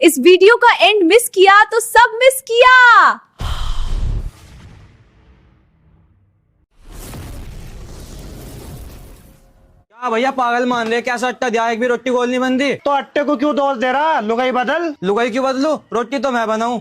इस वीडियो का and miss किया तो सब मिस किया। क्या भैया पागल मान रहे, क्या अट्टा दिया, एक भी रोटी गोल नहीं बनती तो अट्टे को क्यों दोष दे रहा? लुगाई बदल। लुगाई क्यों बदलू, रोटी तो मैं बनाऊं।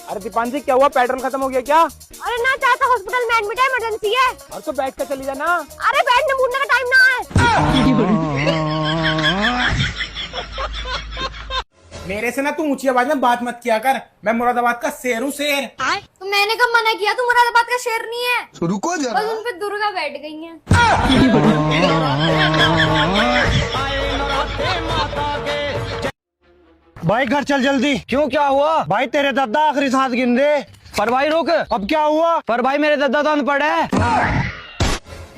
अरे दीपांशी क्या हुआ, पेट्रोल खत्म हो गया क्या? अरे ना चाहता हॉस्पिटल में एडमिट है, इमरजेंसी है। और तो बैठ कर चली जाना। अरे बैठने मूडने का टाइम ना है। मेरे से ना तू ऊंची आवाज में बात मत किया कर, मैं मुरादाबाद का शेर हूँ, शेर। तो मैंने कब मना किया? तू मुरादाबाद का शेर नहीं है। तो रुको जरा, बस उन पे दुर्गा बैठ गई है। भाई घर चल जल्दी। क्यों, क्या हुआ? भाई तेरे दादा आखिरी सांस गिन रहे। पर भाई रुक। अब क्या हुआ? पर भाई मेरे दादा तो अनपढ़ है।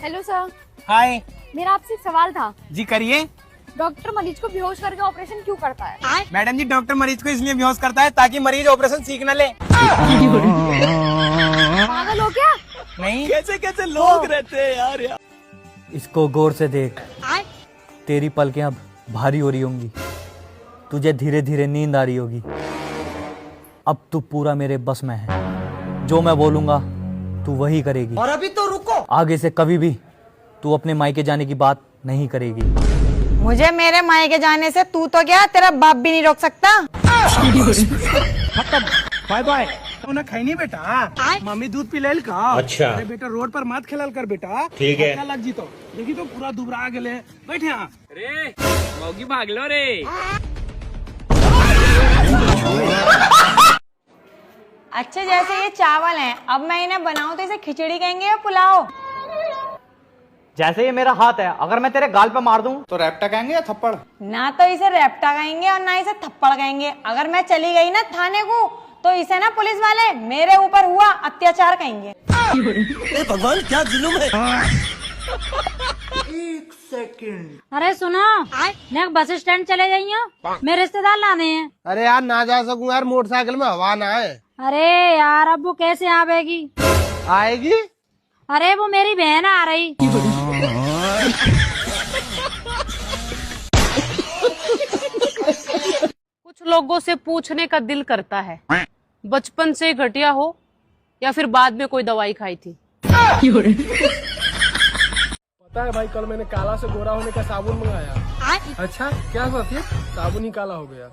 हेलो सर, हाय मेरा आपसे एक सवाल था। जी करिए। डॉक्टर मरीज को बेहोश करके ऑपरेशन क्यों करता है? मैडम जी, डॉक्टर मरीज को इसलिए बेहोश करता है ताकि मरीज ऑपरेशन सीख न ले। पागल हो क्या? नहीं, कैसे कैसे लोग रहते हैं यार। इसको गौर से देख, तेरी पलकें अब भारी हो रही होंगी, तुझे धीरे धीरे नींद आ रही होगी। अब तू पूरा मेरे बस में है, जो मैं बोलूंगा तू वही करेगी। और अभी तो रुको। आगे से कभी भी तू अपने मायके जाने की बात नहीं करेगी। मुझे मेरे मायके जाने से तू तो क्या, तेरा बाप भी नहीं रोक सकता। Bye bye. उन्हें खाई नहीं बेटा, मम्मी दूध पिलाइल का। अच्छा। अरे बेटा रोड पर मत खेलल कर बेटा, ठीक है। क्या लग जी तो देखी तो पूरा दुबरा गले। बैठे यहाँ। अरे मौगी भाग लो रे। अच्छा जैसे ये चावल हैं, अब मैं इन्हें बनाऊं तो इसे खिचड़ी कहेंगे या पुलाव? जैसे ये मेरा हाथ है, अगर मैं तेरे गाल पे मार दूं तो रैप्टा कहेंगे या थप्पड़? ना तो इसे रेप्टा कहेंगे और ना इसे थप्पड़ कहेंगे। अगर मैं चली गई ना थाने को तो इसे ना पुलिस वाले मेरे ऊपर हुआ अत्याचार कहेंगे। भगवान क्या जुल्म है। अरे सुनो, मैं बस स्टैंड चले जाइयो, मेरे रिश्तेदार लाने हैं। अरे यार ना जा सकूं यार, मोटरसाइकिल में हवा ना है। अरे यार अब वो कैसे आवेगी? आएगी। अरे वो मेरी बहन आ रही। कुछ लोगों से पूछने का दिल करता है, बचपन से घटिया हो या फिर बाद में कोई दवाई खाई थी। पता है भाई, कल मैंने काला से गोरा होने का साबुन मंगाया। अच्छा क्या सफेद साबुन ही काला हो गया।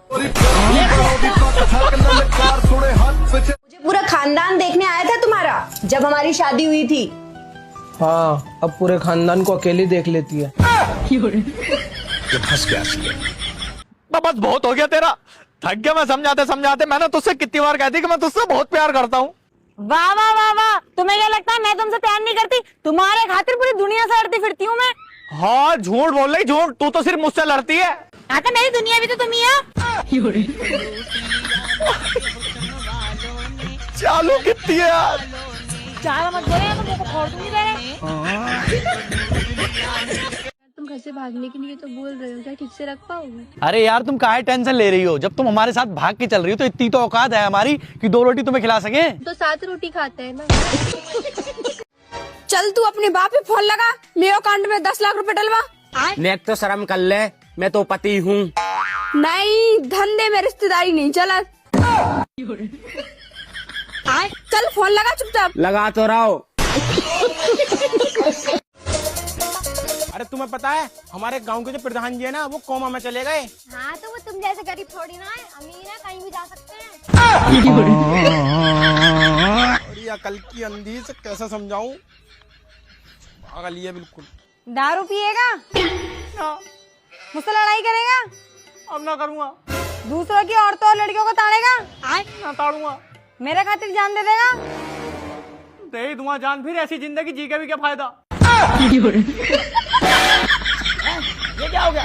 मुझे पूरा खानदान देखने आया था तुम्हारा जब हमारी शादी हुई थी। हाँ, अब पूरे खानदान को अकेली देख लेती है। बस बहुत हो गया तेरा, थक गया मैं समझाते समझाते। मैंने तुझसे कितनी बार कह दी कि मैं तुझसे बहुत प्यार करता हूँ। वाह वाह वाह वाह, तुम्हें क्या लगता है मैं तुमसे प्यार नहीं करती? तुम्हारे खातिर पूरी दुनिया से लड़ती फिरती हूँ मैं। हाँ झूठ बोल रही, झूठ। तू तो सिर्फ मुझसे लड़ती है। तो मेरी दुनिया भी तो तुम ही हो। चालू कितनी है यार। ज्यादा मत बोले तो मुझको फोड़ दूंगी तेरे। तुम घर से भागने के लिए तो बोल रहे हो, क्या ठीक से रख पाओगे? अरे यार तुम काहे टेंशन ले रही हो? जब तुम हमारे साथ भाग के चल रही हो तो इतनी तो औकात है हमारी कि 2 रोटी तुम्हें खिला सके। तो 7 रोटी खाते हैं ना। चल तू अपने बाप पे फोन लगा, मेरे अकाउंट में 10 लाख रुपए डलवा। नेक तो शर्म कर ले, मैं तो पति हूँ। नहीं, धंधे में रिश्तेदारी नहीं चला। चल फोन लगा चुपचाप। लगा तो रहो। अरे तुम्हें पता है हमारे गांव के जो प्रधान जी है ना, वो कोमा में चले गए। हाँ तो वो तुम जैसे गरीब थोड़ी ना है, अमीर है, कहीं भी जा सकते हैं। और ये अकल की अंधी से कैसे समझाऊं, पागल ही है बिल्कुल। दारू पिएगा? मुझसे लड़ाई करेगा? अब ना करूँगा। दूसरों की औरतों और लड़कियों को ताड़ेगा? ना ताड़ूंगा। मेरे खातिर जान दे देगा? दे ही दूंगा जान, फिर ऐसी जिंदगी जी के भी क्या फायदा। ये क्या हो गया?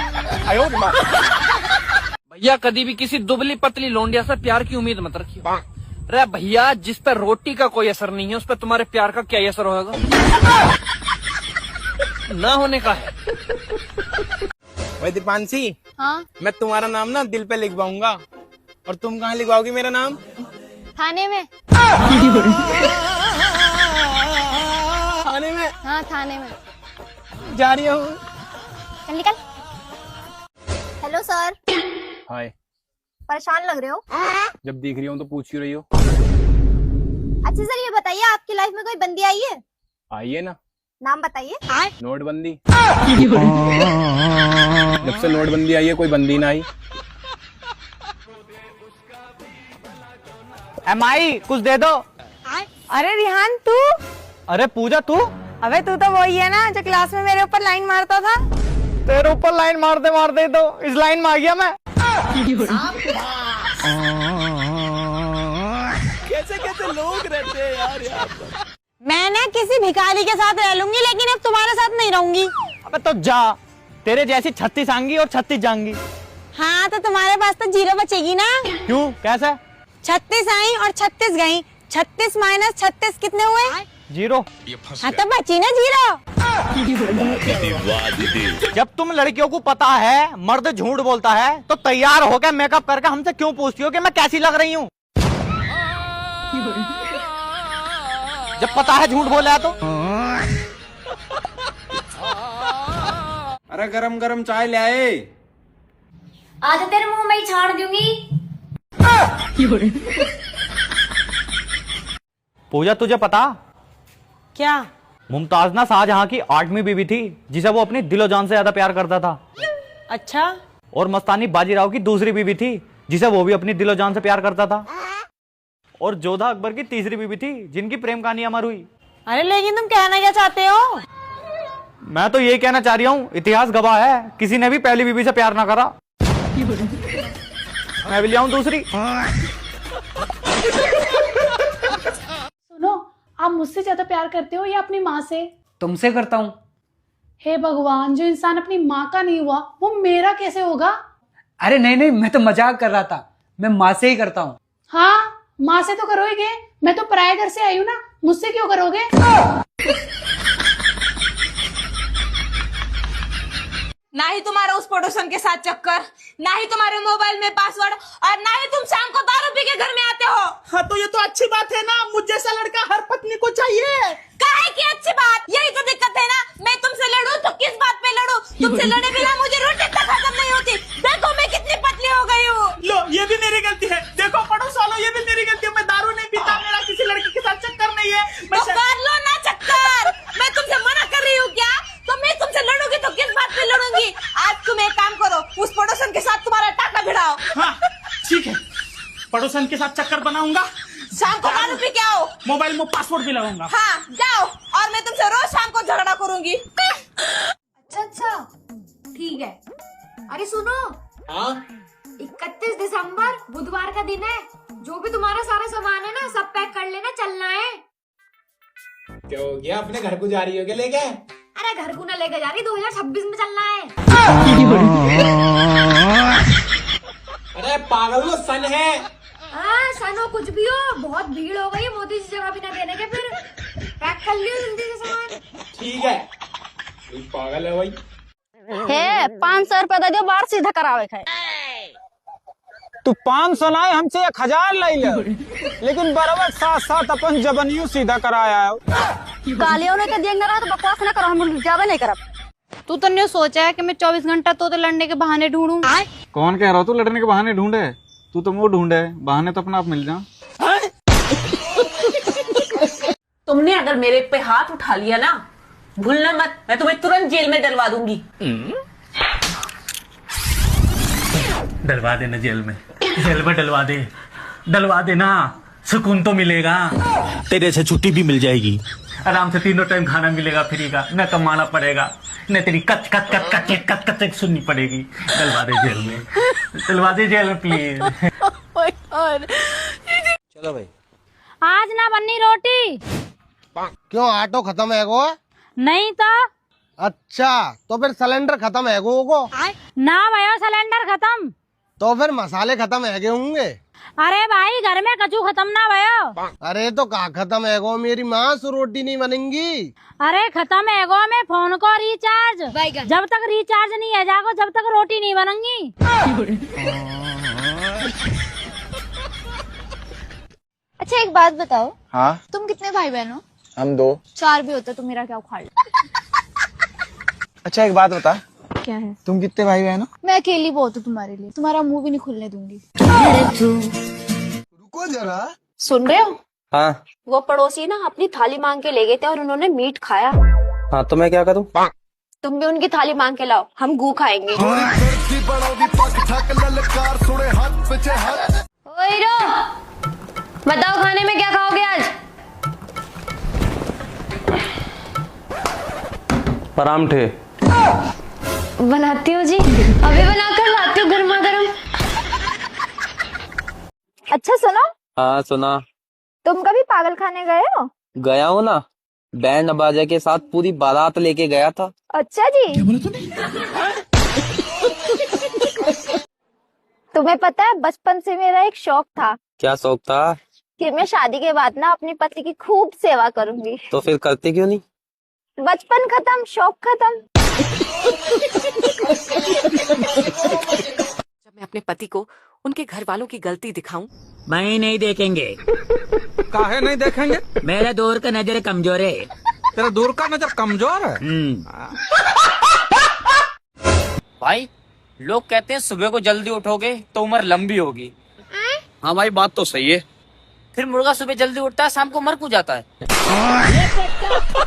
भैया कभी भी किसी दुबली पतली लोंडिया से प्यार की उम्मीद मत रखिए। अरे भैया, जिस पर रोटी का कोई असर नहीं है उस पर तुम्हारे प्यार का क्या असर होगा? ना होने का है। भाई दीपांशी, हाँ मैं तुम्हारा नाम ना दिल पे लिखवाऊंगा, और तुम कहाँ लिखवाओगी मेरा नाम? थाने में। थाने में? हाँ थाने में। जा रही हूँ। चल निकल। हेलो सर, हाय। परेशान लग रहे हो। जब दिख रही हूँ तो पूछ क्यों रही हो? अच्छा सर ये बताइए आपकी लाइफ में कोई बंदी आई है? आइए ना। नाम बताइए। नोटबंदी। जब से नोटबंदी आई है कोई बंदी ना आई। MI कुछ दे दो। अरे रिहान तू? अरे पूजा तू? अबे तू तो वही है ना जो क्लास में मेरे ऊपर लाइन मारता था। तेरे ऊपर लाइन मारते मारते तो इस लाइन में आ गया मैं। कैसे कैसे लोग रहते हैं यार यहाँ पर। मैं ना किसी भिखारी के साथ रह लूंगी लेकिन अब तुम्हारे साथ नहीं रहूंगी। अबे तो जा, तेरे जैसी 36 आएंगी और 36 जाएंगी। हाँ तो तुम्हारे पास तो 0 बचेगी ना। क्यों, कैसे? 36 आई और 36 गई। 36 माइनस 36 कितने हुए? 0। हाँ तो बची ना 0। जब तुम लड़कियों को पता है मर्द झूठ बोलता है तो तैयार होकर मेकअप करके हमसे क्यों पूछती हो कि मैं कैसी लग रही हूँ? जब पता है झूठ बोला है तो। अरे गरम गरम चाय ले आए। आज तेरे मुंह में ही छाड़ दूंगी। पूजा तुझे पता? क्या? मुमताज ना शाहजहां की 8वीं बीवी थी जिसे वो अपनी दिलो जान से ज्यादा प्यार करता था। अच्छा। और मस्तानी बाजीराव की दूसरी बीवी थी जिसे वो भी अपनी दिलो जान से प्यार करता था। और जोधा अकबर की तीसरी बीवी थी जिनकी प्रेम कहानी अमर हुई। अरे लेकिन तुम कहना क्या चाहते हो? मैं तो यही कहना चाह रही हूँ, इतिहास गवाह है किसी ने भी पहली बीवी से प्यार ना करा। मैं भी ले आऊं दूसरी। सुनो, आप मुझसे ज्यादा प्यार करते हो या अपनी माँ से? तुमसे करता हूँ। हे भगवान, जो इंसान अपनी माँ का नहीं हुआ वो मेरा कैसे होगा? अरे नहीं नहीं, मैं तो मजाक कर रहा था। मैं माँ से ही करता हूँ। हाँ, माँ से तो करोगे, मैं तो पराये घर से आई हूँ ना, मुझसे क्यों करोगे? ना ही तुम्हारा उस पड़ोसन के साथ चक्कर, ना ही तुम्हारे मोबाइल में पासवर्ड, और ना ही तुम शाम को दारू पी के घर में आते हो। हाँ तो ये तो अच्छी बात है ना, मुझ जैसा लड़का हर पत्नी को चाहिए। काहे की अच्छी बात? यही तो दिक्कत है ना। मैं तुमसे लड़ूं तो किस बात पे लड़ूं? तुमसे लड़े बिना मुझे रोटी तक खत्म नहीं होती। देखो मैं कितनी पतली हो गई हूँ। लो ये भी मेरी गलती है। देखो पड़ोस वालों, ये भी मेरी गलती है। मैं दारू नहीं पीता, मेरा किसी लड़की के साथ चक्कर नहीं है। तो कर लो ना चक्कर। मैं तुमसे मना कर रही हूँ क्या? तो मैं तुमसे लड़ूंगी तो किस बात पे लड़ूंगी? आज तुम एक काम करो, उस पड़ोसन के साथ तुम्हारा टाका भिड़ाओ। हाँ ठीक है, पड़ोसन के साथ चक्कर बनाऊंगा। शाम को दारू पी के आओ, मोबाइल में पासवर्ड भी लगाऊंगा। हाँ जाओ, और मैं तुमसे रोज शाम को झगड़ा करूंगी। अच्छा ठीक है। अरे सुनो, 31 दिसंबर बुधवार का दिन है। जो भी तुम्हारा सारा सामान है ना सब पैक कर लेना, चलना है। क्या हो गया, अपने घर को जा रही हो क्या लेके? अरे घर को ना लेके जा रही, 2026 में चलना है। अरे पागल, वो सन है। हाँ सन हो कुछ भी हो, बहुत भीड़ हो गई है, मोदी जी जगह भी ना देने के। फिर पैक कर लियो जल्दी से सामान। ठीक है, पागल है भाई। है 500 रुपया दे दो, बाहर सीधा करावे है। तू 500 लाए हमसे 1000 लाई ले, लेकिन बराबर साथ साथ अपन जबनियों सीधा कराया है। गालियों ने क्या देंगे रहा तो बकवास ना करो, हम ज्यादा नहीं करब। तू तो नहीं सोचा है कि मैं 24 घंटा तो लड़ने के बहाने ढूंढूं। कौन कह रहा हो तू लड़ने के बहाने ढूंढे? तू तो मुंह ढूंढे, बहाने तो अपना आप मिल जा। तुमने अगर मेरे पे हाथ उठा लिया ना, भूलना मत, मैं तुम्हें तुरंत जेल में डलवा दूंगी। डलवा देना जेल में डलवा देना, सुकून तो मिलेगा। तेरे से छुट्टी भी मिल जाएगी। आराम से 3 टाइम खाना मिलेगा फ्री का, न कमाना पड़ेगा, न तेरी कच कच कच कच कच कच सुननी पड़ेगी। डलवा दे जेल में, डलवा दे जेल में प्लीज। चलो भाई। आज ना बनी रोटी। क्यों, आटो खत्म है गो? नहीं तो। अच्छा तो फिर सिलेंडर खत्म है गो? ना भैया, सिलेंडर खत्म। तो फिर मसाले खत्म है होंगे। अरे भाई घर में कचू खत्म ना भैया। अरे तो कहाँ खत्म है गो, मेरी माँ से रोटी नहीं बनेंगी। अरे खत्म है गो में फोन को रिचार्ज। जब तक रिचार्ज नहीं है जागो, जब तक रोटी नहीं बनेंगी। अच्छा एक बात बताओ, हाँ तुम कितने भाई बहन हो? हम 2। 4 भी होते तो मेरा क्या उखाड़। अच्छा एक बात बता, क्या है? तुम कितने भाई बहन हो? मैं अकेली बहुत हूँ तुम्हारे लिए, तुम्हारा मुंह भी नहीं खुलने दूंगी। रुको जरा। सुन रहे हो? हाँ वो पड़ोसी ना अपनी थाली मांग के ले गए थे और उन्होंने मीट खाया। हाँ, तो मैं क्या करूँ? तुम भी उनकी थाली मांग के लाओ, हम गू खाएंगे। ओए रो, बताओ खाने में क्या खाओगे आज? परांठे बनाती हो जी? अभी बनाकर लाती हूँ गर्मा गर्म। अच्छा सुनो, हाँ सुना। तुम कभी पागल खाने गए हो? गया हूँ ना, बैंड बाजा के साथ पूरी बारात लेके गया था। अच्छा जी। तुम्हें पता है बचपन से मेरा एक शौक था। क्या शौक था? कि मैं शादी के बाद ना अपनी पति की खूब सेवा करूंगी। तो फिर करते क्यों नहीं? बचपन खत्म, शौक खत्म। जब मैं अपने पति को उनके घर वालों की गलती दिखाऊं, मैं नहीं देखेंगे। काहे नहीं देखेंगे? मेरे दूर का नजर कमजोर है। तेरा दूर का नजर कमजोर है? भाई लोग कहते हैं सुबह को जल्दी उठोगे तो उम्र लंबी होगी। हाँ भाई बात तो सही है। फिर मुर्गा सुबह जल्दी उठता है, शाम को मर को जाता है।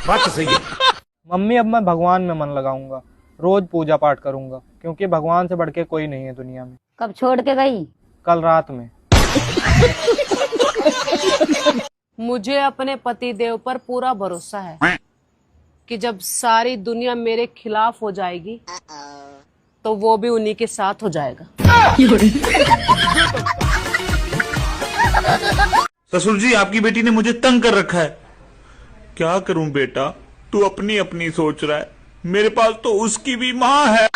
बात तो सही है। मम्मी अब मैं भगवान में मन लगाऊंगा, रोज पूजा पाठ करूंगा, क्योंकि भगवान से बढ़ के कोई नहीं है दुनिया में। कब छोड़ के गई? कल रात में। मुझे अपने पति देव पर पूरा भरोसा है कि जब सारी दुनिया मेरे खिलाफ हो जाएगी तो वो भी उन्हीं के साथ हो जाएगा। ससुर जी, आपकी बेटी ने मुझे तंग कर रखा है। क्या करूं बेटा, तू अपनी अपनी सोच रहा है, मेरे पास तो उसकी भी माँ है।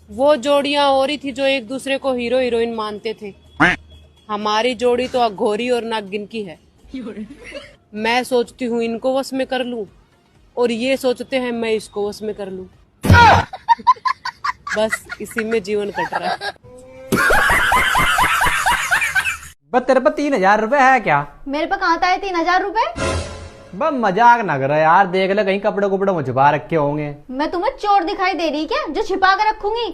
वो जोड़ियां हो रही थी जो एक दूसरे को हीरो हीरोइन मानते थे। हमारी जोड़ी तो अघोरी और नागिन की है। मैं सोचती हूँ इनको वश में कर लूं और ये सोचते हैं मैं इसको वश में कर लूं। बस इसी में जीवन कट रहा है। बस तेरे पे 3000 रुपए है क्या? मेरे पे कहाँ था 3000 रुपए? बस मजाक ना करो यार, देख ले कहीं कपड़े कुपड़े में छुपा रखे होंगे। मैं तुम्हें चोर दिखाई दे रही क्या जो छिपा कर रखूंगी?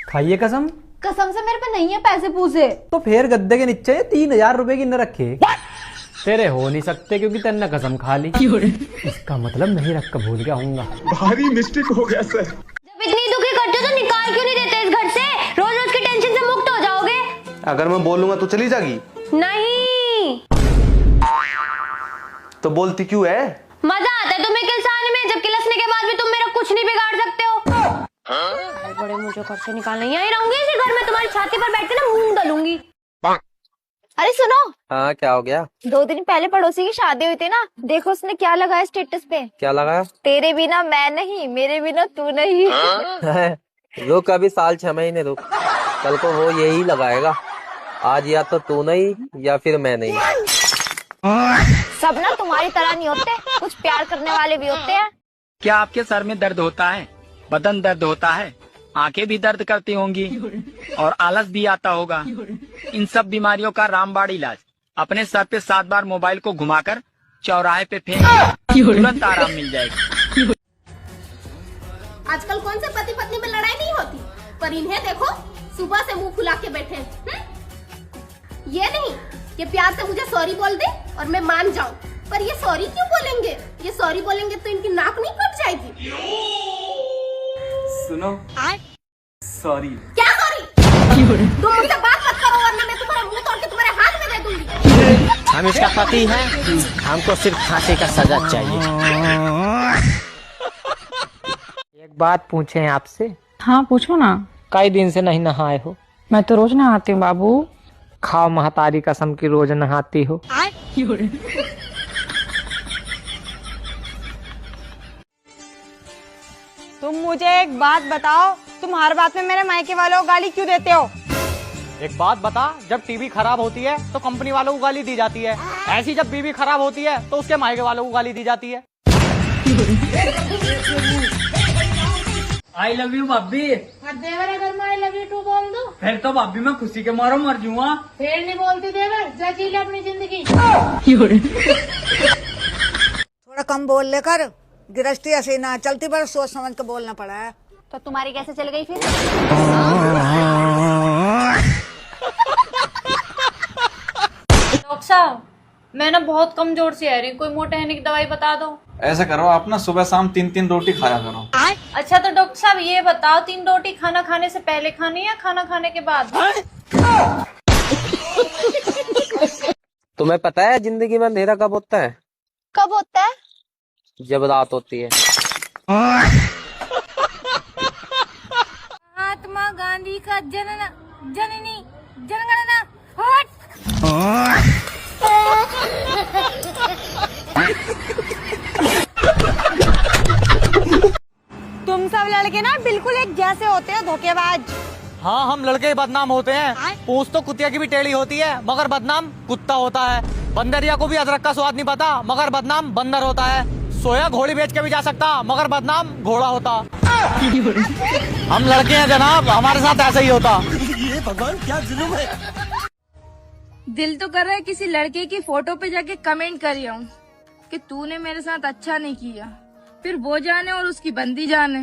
खाइए कसम। कसम से मेरे पे नहीं है पैसे पूसे। तो फिर गद्दे के नीचे 3000 रुपए की न रखे। तेरे हो नहीं सकते क्योंकि तेने कसम खा ली। इसका मतलब नहीं रख कर भूल गया हूँगा। भारी मिस्टेक हो गया सर। जब इतनी दुखी करते हो तो निकाल क्यों नहीं देते इस घर से? रोज रोज की टेंशन से मुक्त हो जाओगे। अगर मैं बोलूंगा तो चली जाएगी? नहीं। तो बोलती क्यों है? मजा आता है तुम्हें किलसाने में, जब किलसने के बाद भी तुम मेरा कुछ नहीं बिगाड़ सकते हो। बड़े मुझे घर से निकालने यहीं रहूंगी, इसी घर में तुम्हारी छाती पर बैठ के ना मूंग डालूंगी। अरे सुनो। हाँ क्या हो गया? 2 दिन पहले पड़ोसी की शादी हुई थी ना, देखो उसने क्या लगाया स्टेटस पे। क्या लगाया? तेरे बिना मैं नहीं, मेरे बिना तू नहीं। रुक अभी साल 6 महीने रुक, कल को वो यही लगाएगा। आज या तो तू नहीं या फिर मैं नहीं। सब ना तुम्हारी तरह नहीं होते, कुछ प्यार करने वाले भी होते हैं। क्या आपके सर में दर्द होता है, बदन दर्द होता है, आंखें भी दर्द करती होंगी और आलस भी आता होगा? इन सब बीमारियों का रामबाण इलाज, अपने सर पे 7 बार मोबाइल को घुमाकर चौराहे पे फेंक, तुरंत आराम मिल जाएगा। आजकल कौन से पति पत्नी में लड़ाई नहीं होती, पर इन्हें देखो सुबह से मुंह फुला के बैठे। ये नहीं कि प्यार से मुझे सॉरी बोल दे और मैं मान जाऊं, पर ये सॉरी क्यों बोलेंगे? ये सॉरी बोलेंगे तो इनकी नाक नहीं कट जाएगी? सुनो, सॉरी। क्या सॉरी? तुम मुझसे बात मत करो वरना मैं तुम्हारा मुंह तोड़ के तुम्हारे हाथ में दे दूंगी। हम इसका पति हैं, हमको सिर्फ फांसी का सजा चाहिए। एक बात पूछें आपसे? हाँ पूछो ना। कई दिन से नहीं नहाए हो? मैं तो रोज नहाती हूँ बाबू। खाओ महतारी कसम की रोज नहाती हो। तुम मुझे एक बात बताओ, तुम हर बात में मेरे मायके वालों को गाली क्यों देते हो? एक बात बता, जब टीवी खराब होती है तो कंपनी वालों को गाली दी जाती है, ऐसी जब बीवी खराब होती है तो उसके मायके वालों को गाली दी जाती है। आई लव यू भाभी। देवर अगर मैं लव यू टू बोल दो फिर तो भाभी मैं खुशी के मारो मर जाऊंगा। फिर नहीं बोलती देवर, जा जी ले अपनी जिंदगी। थोड़ा कम बोल लेकर, गृहस्थी हसीना चलती पर सोच समझ के बोलना पड़ा है। तो तुम्हारी कैसे चल गई फिर? डॉक्टर साहब मैं ना बहुत कमजोर सी आ रही हूँ, कोई मोटे होने की दवाई बता दो। ऐसा करो आप ना सुबह शाम 3-3 रोटी खाया करो। अच्छा तो डॉक्टर साहब ये बताओ 3 रोटी खाना खाने से पहले खानी या खाना खाने के बाद? तुम्हें पता है जिंदगी में अंधेरा कब होता है? कब होता है? जब रात होती है। महात्मा गांधी का जननी जनगणना हट। तुम सब लड़के ना बिल्कुल एक जैसे होते हो, धोखेबाज। हाँ हम लड़के बदनाम होते हैं। पूंछ तो कुतिया की भी टेढ़ी होती है मगर बदनाम कुत्ता होता है। बंदरिया को भी अदरक का स्वाद नहीं पता मगर बदनाम बंदर होता है। सोया घोड़ी बेच के भी जा सकता मगर बदनाम घोड़ा होता। हम लड़के हैं जनाब, हमारे साथ ऐसा ही होता। ये भगवान क्या जुल्म है। दिल तो कर रहा है किसी लड़के की फोटो पे जाके कमेंट कर रहा हूँ कि तूने मेरे साथ अच्छा नहीं किया, फिर वो जाने और उसकी बंदी जाने।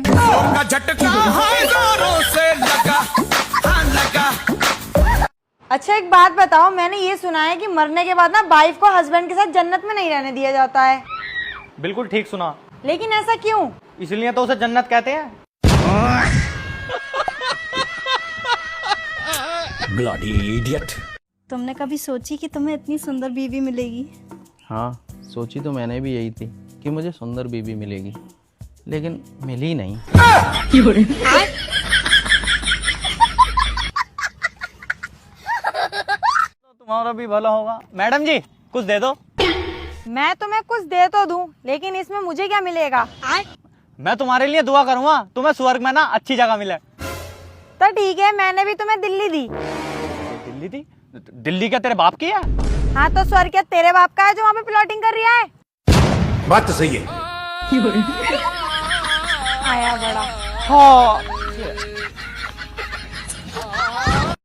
अच्छा एक बात बताओ, मैंने ये सुना है कि मरने के बाद ना वाइफ को हस्बैंड के साथ जन्नत में नहीं रहने दिया जाता है। बिल्कुल ठीक सुना। लेकिन ऐसा क्यों? इसलिए तो उसे जन्नत कहते हैं। Bloody idiot. तुमने कभी सोची कि तुम्हें इतनी सुंदर बीवी मिलेगी? हाँ सोची तो मैंने भी यही थी कि मुझे सुंदर बीवी मिलेगी, लेकिन मिली नहीं। तुम्हारा भी भला होगा। मैडम जी कुछ दे दो। मैं तुम्हें कुछ दे तो दूं, लेकिन इसमें मुझे क्या मिलेगा? मैं तुम्हारे लिए दुआ करूंगा तुम्हें स्वर्ग में ना अच्छी जगह मिले। तो ठीक है, मैंने भी तुम्हें दिल्ली दी। दिल्ली दी? दिल्ली क्या तेरे बाप की है? हाँ तो स्वर्ग क्या तेरे बाप का है जो वहाँ पे प्लॉटिंग कर रहा है? बात तो सही है। आया बड़ा। हाँ